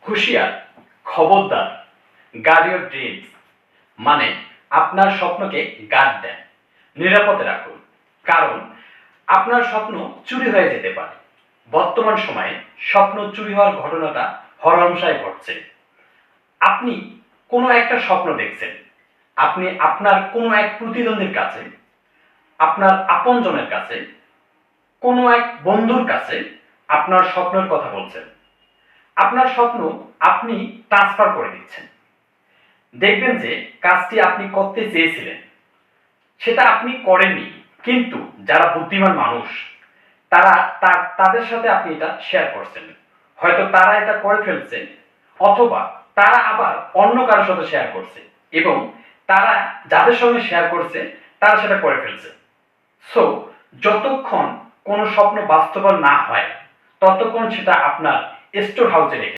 হুঁশিয়ার, খবরদার, guard your dreams, মানে আপনার স্বপ্নকে গার্ড দেন, নিরাপদে রাখুন। কারণ আপনার স্বপ্ন চুরি হয়ে যেতে পারে। বর্তমান সময়ে স্বপ্ন চুরি হওয়ার ঘটনাটা হরহামেশাই ঘটছে। আপনি কোনো একটা স্বপ্ন দেখছেন, আপনি আপনার কোনো এক প্রতিদ্বন্দ্বীর কাছে, আপনার আপনজনের কাছে, কোনো এক বন্ধুর কাছে আপনার স্বপ্নের কথা বলছেন। আপনার স্বপ্ন আপনি ট্রান্সফার করে দিচ্ছেন। দেখবেন যে কাজটি আপনি করতে চেয়েছিলেন সেটা আপনি করেননি, কিন্তু যারা বুদ্ধিমান মানুষ তারা তাদের সাথে আপনি এটা শেয়ার করছেন। হয়তো তারা এটা করে ফেলছে, অথবা তারা আবার অন্য কারোর সাথে শেয়ার করছে, এবং তারা যাদের সঙ্গে শেয়ার করছে তারা সেটা করে ফেলছে। সো যতক্ষণ কোনো স্বপ্ন বাস্তবায়ন না হয় ততক্ষণ সেটা আপনার স্টোর হাউসে রেখে